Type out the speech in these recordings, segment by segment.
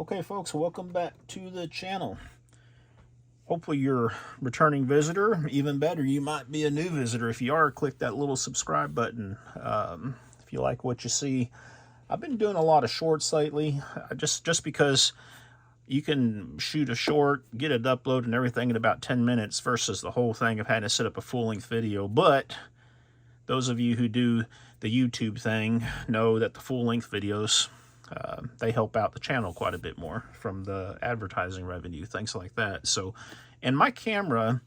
Okay, folks, welcome back to the channel. Hopefully you're a returning visitor. Even better, you might be a new visitor. If you are, click that little subscribe button. If you like what you see, I've been doing a lot of shorts lately, just because you can shoot a short, get it uploaded and everything in about 10 minutes versus the whole thing of having to set up a full-length video. But those of you who do the YouTube thing know that the full-length videos, they help out the channel quite a bit more from the advertising revenue, things like that. So, and my camera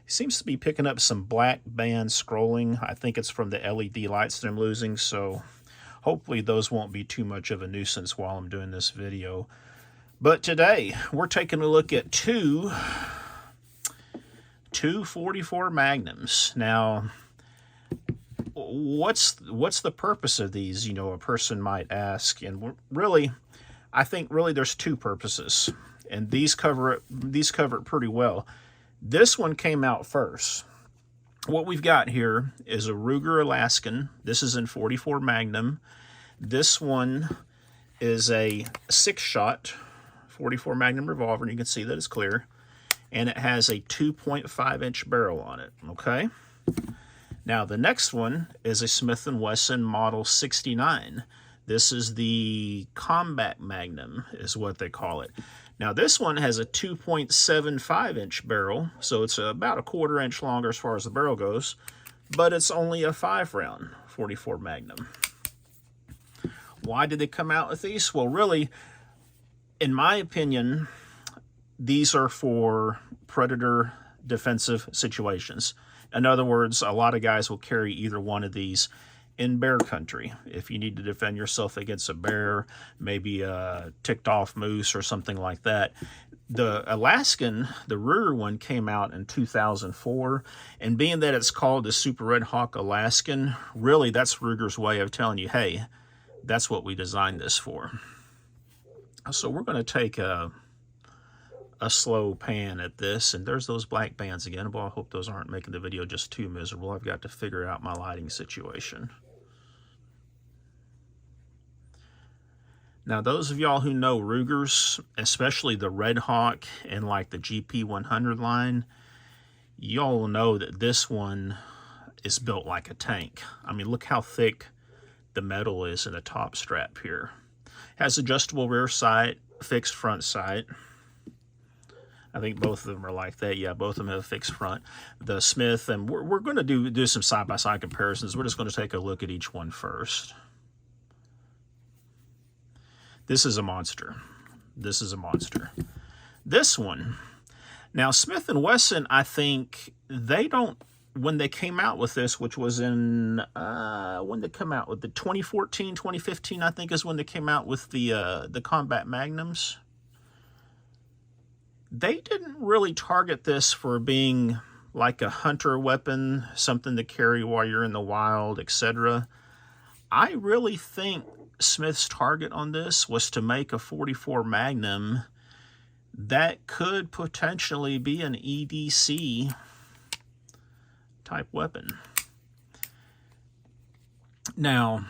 seems to be picking up some black band scrolling. I think it's from the LED lights that I'm losing, so hopefully those won't be too much of a nuisance while I'm doing this video. But today, we're taking a look at two 44 Magnums. Now, what's the purpose of these, you know, a person might ask. And really, I think really there's two purposes, and these cover it pretty well. This one came out first. What we've got here is a Ruger Alaskan. This is in 44 Magnum. This one is a 6-shot 44 Magnum revolver, and you can see that it's clear, and it has a 2.5-inch barrel on it. Okay. Now, the next one is a Smith & Wesson Model 69. This is the Combat Magnum, is what they call it. Now, this one has a 2.75-inch barrel, so it's about a 1/4 inch longer as far as the barrel goes, but it's only a 5-round 44 Magnum. Why did they come out with these? Well, really, in my opinion, these are for predator defensive situations. In other words, a lot of guys will carry either one of these in bear country. If you need to defend yourself against a bear, maybe a ticked off moose or something like that. The Alaskan, the Ruger one, came out in 2004. And being that it's called the Super Red Hawk Alaskan, really that's Ruger's way of telling you, hey, that's what we designed this for. So we're going to take a slow pan at this, and there's those black bands again. Well, I hope those aren't making the video just too miserable. I've got to figure out my lighting situation. Now, those of y'all who know Rugers, especially the Red Hawk and like the GP100 line, y'all will know that this one is built like a tank. I mean, look how thick the metal is in the top strap here. Has adjustable rear sight, fixed front sight. I think both of them are like that. Yeah, both of them have a fixed front. The Smith, and we're going to do some side-by-side comparisons. We're just going to take a look at each one first. This is a monster. This is a monster. This one, now Smith & Wesson, I think they don't, when they came out with this, which was in, when they come out with the 2014, 2015, I think is when they came out with the Combat Magnums. They didn't really target this for being like a hunter weapon, something to carry while you're in the wild, etc. I really think Smith's target on this was to make a 44 Magnum that could potentially be an EDC type weapon. Now,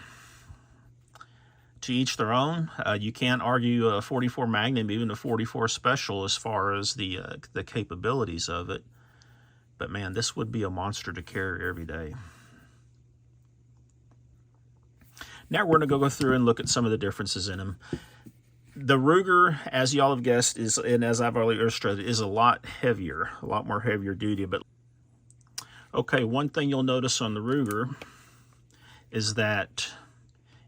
to each their own. You can't argue a 44 Magnum, even a 44 Special, as far as the capabilities of it. But man, this would be a monster to carry every day. Now we're going to go through and look at some of the differences in them. The Ruger, as y'all have guessed, is, and as I've already illustrated, is a lot heavier, a lot more heavier duty. But okay, one thing you'll notice on the Ruger is that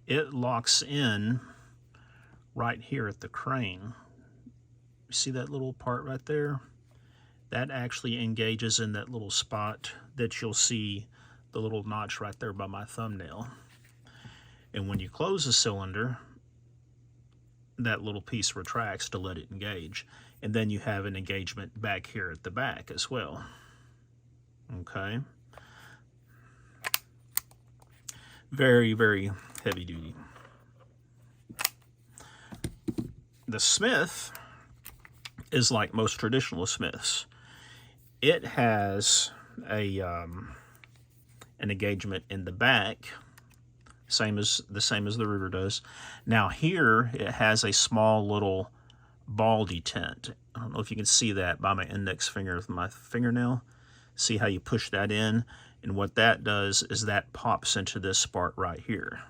it locks in right here at the crane. See that little part right there? That actually engages in that little spot that you'll see the little notch right there by my thumbnail. And when you close the cylinder, that little piece retracts to let it engage. And then you have an engagement back here at the back as well. Okay? Very, very heavy duty. The Smith is like most traditional Smiths. It has a an engagement in the back, the same as the Ruger does. Now here it has a small little baldy tint. I don't know if you can see that by my index finger with my fingernail. See how you push that in? And what that does is that pops into this part right here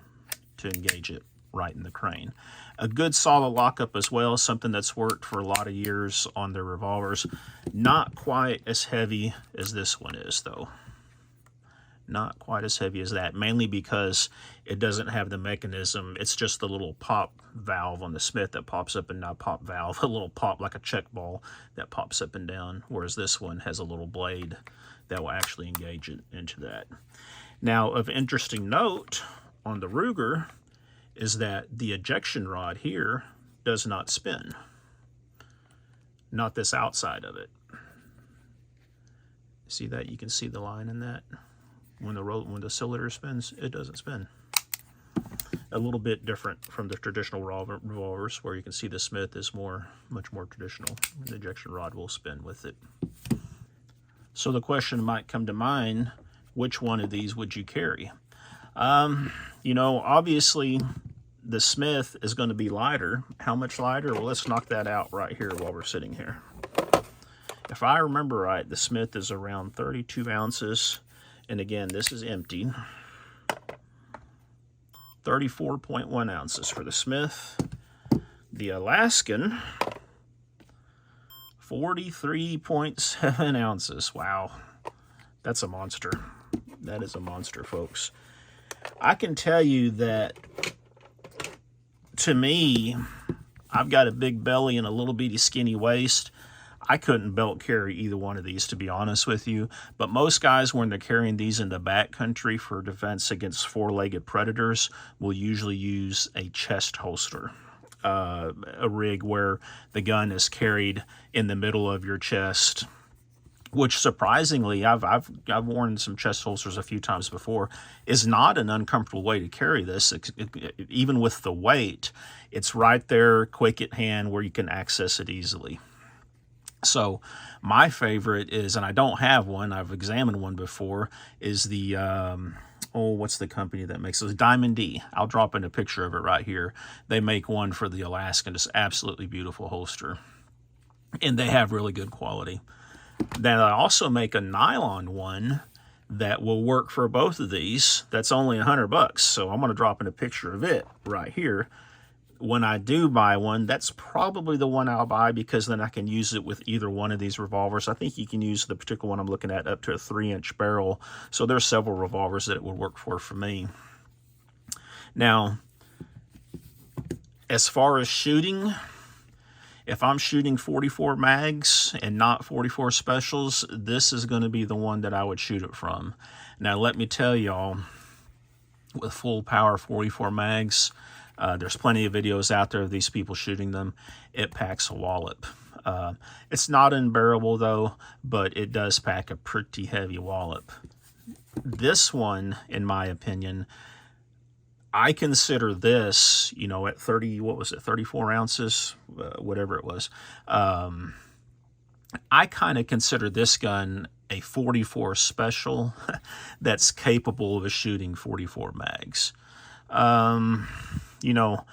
to engage it right in the crane. A good solid lockup as well, something that's worked for a lot of years on their revolvers. Not quite as heavy as this one is, though. Not quite as heavy as that, mainly because it doesn't have the mechanism. It's just the little pop valve on the Smith that pops up, and not pop valve, a little pop like a check ball that pops up and down, whereas this one has a little blade that will actually engage it into that. Now, of interesting note on the Ruger is that the ejection rod here does not spin. Not this outside of it. See that? You can see the line in that. When the cylinder spins, it doesn't spin. A little bit different from the traditional revolvers, where you can see the Smith is much more traditional. The ejection rod will spin with it. So the question might come to mind, which one of these would you carry? You know, obviously the Smith is going to be lighter. How much lighter? Well, let's knock that out right here while we're sitting here. If I remember right, the Smith is around 32 ounces. And again, this is empty. 34.1 ounces for the Smith. The Alaskan, 43.7 ounces. Wow, that's a monster. That is a monster, folks. I can tell you that, to me, I've got a big belly and a little bitty skinny waist. I couldn't belt carry either one of these, to be honest with you. But most guys, when they're carrying these in the backcountry for defense against four-legged predators, will usually use a chest holster. A rig where the gun is carried in the middle of your chest, which surprisingly, I've worn some chest holsters a few times before, is not an uncomfortable way to carry this. Even with the weight, it's right there, quick at hand, where you can access it easily. So my favorite is, and I don't have one, I've examined one before, is the, what's the company that makes those? Diamond D. I'll drop in a picture of it right here. They make one for the Alaskan, just absolutely beautiful holster. And they have really good quality. Then I also make a nylon one that will work for both of these. That's only $100. So I'm going to drop in a picture of it right here. When I do buy one, that's probably the one I'll buy, because then I can use it with either one of these revolvers. I think you can use the particular one I'm looking at up to a 3-inch barrel. So there's several revolvers that it would work for me. Now, as far as shooting, if I'm shooting 44 mags and not 44 specials, this is going to be the one that I would shoot it from. Now, let me tell y'all, with full power 44 mags, there's plenty of videos out there of these people shooting them. It packs a wallop. It's not unbearable, though, but it does pack a pretty heavy wallop. This one, in my opinion, I consider this, you know, at 34 ounces, whatever it was. I kind of consider this gun a 44 special that's capable of shooting 44 mags. You know,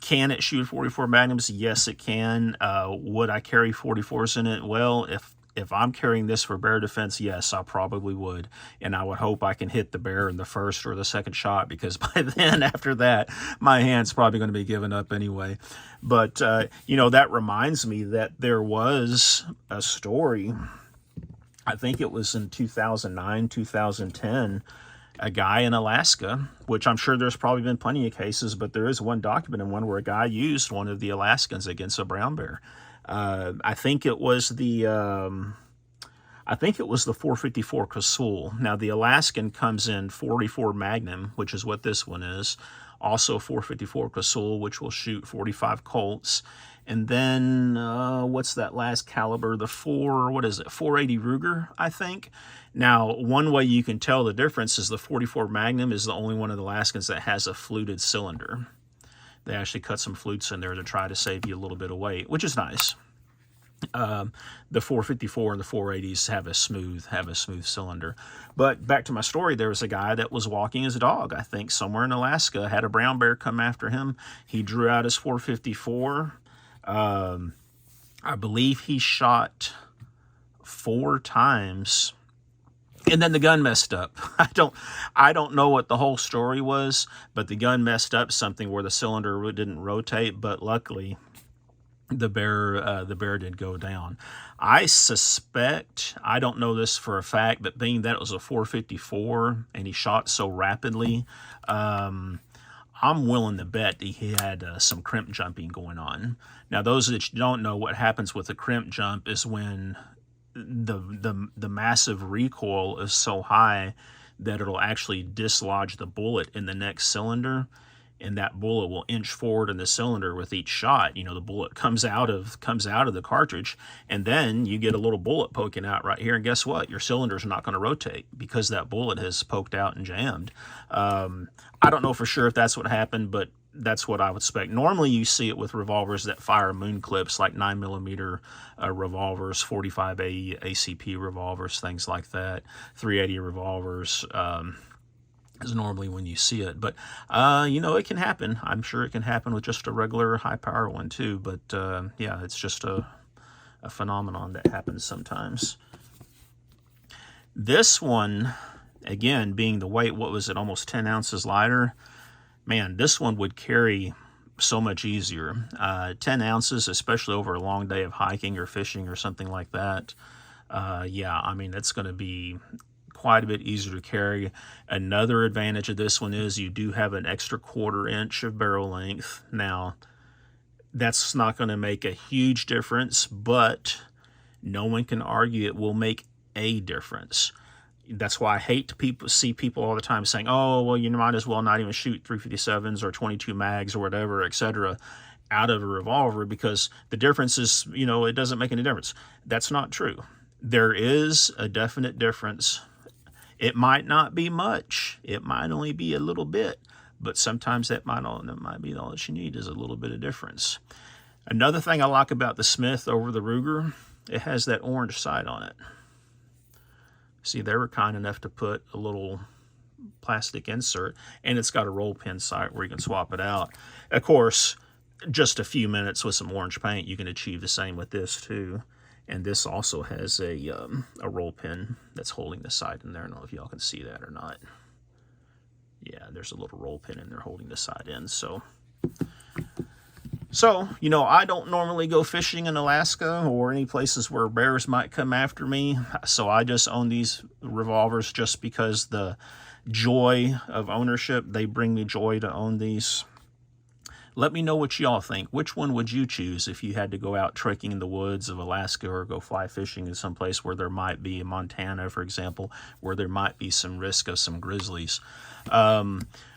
can it shoot 44 Magnums? Yes, it can. Would I carry 44s in it? Well, if I'm carrying this for bear defense, yes, I probably would. And I would hope I can hit the bear in the first or the second shot, because by then, after that, my hand's probably going to be giving up anyway. But, you know, that reminds me that there was a story, I think it was in 2009, 2010, a guy in Alaska, which I'm sure there's probably been plenty of cases, but there is one documented one where a guy used one of the Alaskans against a brown bear. I think it was the 454 Casull. Now the Alaskan comes in 44 Magnum, which is what this one is. Also 454 Casull, which will shoot 45 Colts. And then, what's that last caliber? The 480 Ruger, I think. Now, one way you can tell the difference is the 44 Magnum is the only one of the Alaskans that has a fluted cylinder. They actually cut some flutes in there to try to save you a little bit of weight, which is nice. The 454 and the 480s have a smooth cylinder. But back to my story, there was a guy that was walking his dog, I think somewhere in Alaska, had a brown bear come after him. He drew out his 454. I believe he shot 4 times, and then the gun messed up. I don't know what the whole story was, but the gun messed up something where the cylinder didn't rotate. But luckily, the bear did go down. I suspect, I don't know this for a fact, but being that it was a 454 and he shot so rapidly, I'm willing to bet he had some crimp jumping going on. Now, those that don't know, what happens with a crimp jump is when the massive recoil is so high that it'll actually dislodge the bullet in the next cylinder, and that bullet will inch forward in the cylinder with each shot. You know, the bullet comes out of the cartridge, and then you get a little bullet poking out right here, and guess what? Your cylinder's not going to rotate because that bullet has poked out and jammed. I don't know for sure if that's what happened, but that's what I would expect. Normally you see it with revolvers that fire moon clips, like 9mm revolvers, 45A ACP revolvers, things like that, 380 revolvers, is normally when you see it. But, you know, it can happen. I'm sure it can happen with just a regular high-power one, too. But, yeah, it's just a phenomenon that happens sometimes. This one, again, being the weight, what was it, almost 10 ounces lighter, man, this one would carry so much easier. 10 ounces, especially over a long day of hiking or fishing or something like that, yeah, I mean, it's going to be quite a bit easier to carry. Another advantage of this one is you do have an extra 1/4 inch of barrel length. Now, that's not going to make a huge difference, but no one can argue it will make a difference. That's why I hate to see people all the time saying, oh, well, you might as well not even shoot 357s or 22 mags or whatever, etc., out of a revolver, because the difference is, you know, it doesn't make any difference. That's not true. There is a definite difference. It might not be much. It might only be a little bit, but sometimes that might be all that you need, is a little bit of difference. Another thing I like about the Smith over the Ruger, it has that orange sight on it. See, they were kind enough to put a little plastic insert, and it's got a roll pin sight where you can swap it out. Of course, just a few minutes with some orange paint, you can achieve the same with this too. And this also has a roll pin that's holding the sight in there. I don't know if y'all can see that or not. Yeah, there's a little roll pin in there holding the sight in. So, you know, I don't normally go fishing in Alaska or any places where bears might come after me. So I just own these revolvers just because the joy of ownership, they bring me joy to own these. Let me know what y'all think. Which one would you choose if you had to go out trekking in the woods of Alaska or go fly fishing in some place where there might be, in Montana, for example, where there might be some risk of some grizzlies?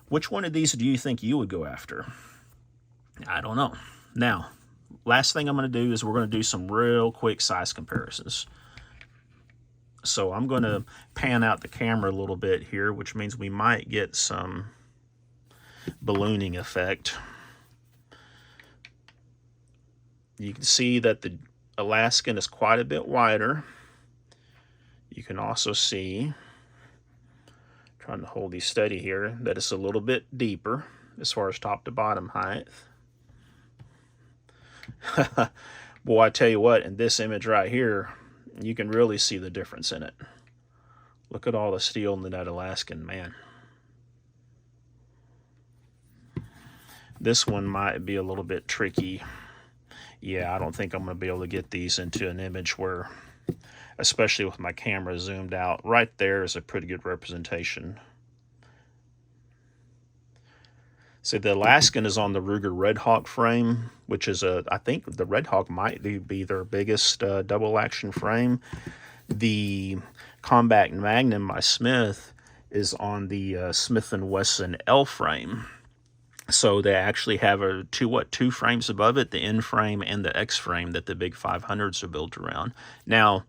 Which one of these do you think you would go after? I don't know. Now, last thing I'm going to do is we're going to do some real quick size comparisons. So I'm going to pan out the camera a little bit here, which means we might get some ballooning effect. You can see that the Alaskan is quite a bit wider. You can also see, trying to hold these steady here, that it's a little bit deeper as far as top to bottom height. Boy, I tell you what, in this image right here, you can really see the difference in it. Look at all the steel in that Alaskan, man. This one might be a little bit tricky. Yeah, I don't think I'm going to be able to get these into an image where, especially with my camera zoomed out, right there is a pretty good representation. So the Alaskan is on the Ruger Red Hawk frame, which is I think the Red Hawk might be their biggest double action frame. The Combat Magnum by Smith is on the Smith & Wesson L frame. So they actually have two frames above it, the N frame and the X frame that the big 500s are built around. Now,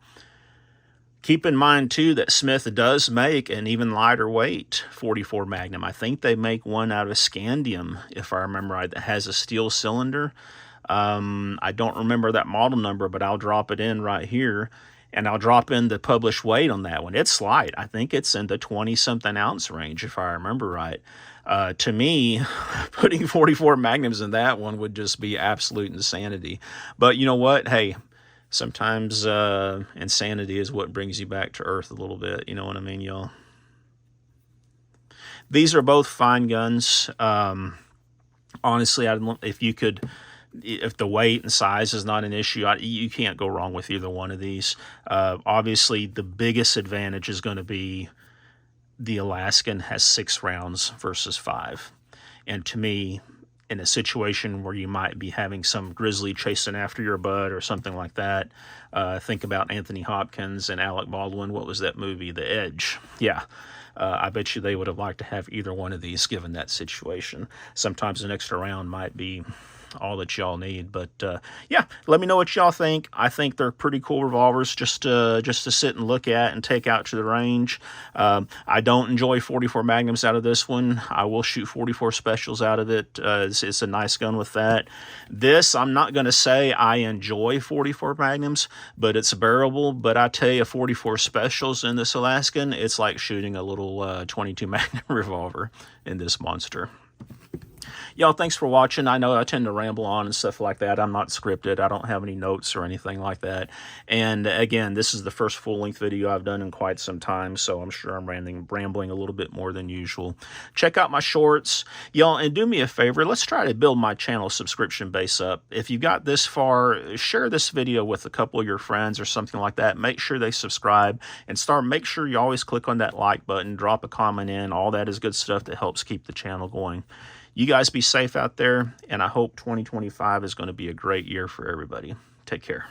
keep in mind, too, that Smith does make an even lighter weight 44 Magnum. I think they make one out of scandium, if I remember right, that has a steel cylinder. I don't remember that model number, but I'll drop it in right here, and I'll drop in the published weight on that one. It's light. I think it's in the 20-something ounce range, if I remember right. To me, putting 44 Magnums in that one would just be absolute insanity. But you know what? Hey, sometimes insanity is what brings you back to earth a little bit. You know what I mean, y'all? These are both fine guns. Honestly, I don't, if the weight and size is not an issue, you can't go wrong with either one of these. Obviously, the biggest advantage is going to be the Alaskan has 6 rounds versus 5. And to me, in a situation where you might be having some grizzly chasing after your butt or something like that, think about Anthony Hopkins and Alec Baldwin. What was that movie? The Edge. Yeah. I bet you they would have liked to have either one of these given that situation. Sometimes an extra round might be all that y'all need. But yeah, let me know what y'all think. I think they're pretty cool revolvers just to sit and look at and take out to the range. I don't enjoy 44 Magnums out of this one. I will shoot 44 Specials out of it. It's a nice gun with that. This, I'm not going to say I enjoy 44 Magnums, but it's bearable. But I tell you, 44 Specials in this Alaskan, it's like shooting a little 22 Magnum revolver in this monster. Y'all, thanks for watching. I know I tend to ramble on and stuff like that. I'm not scripted. I don't have any notes or anything like that. And again, this is the first full-length video I've done in quite some time, so I'm sure I'm rambling a little bit more than usual. Check out my shorts. Y'all, and do me a favor. Let's try to build my channel subscription base up. If you got this far, share this video with a couple of your friends or something like that. Make sure they subscribe and make sure you always click on that like button, drop a comment in. All that is good stuff that helps keep the channel going. You guys be safe out there, and I hope 2025 is going to be a great year for everybody. Take care.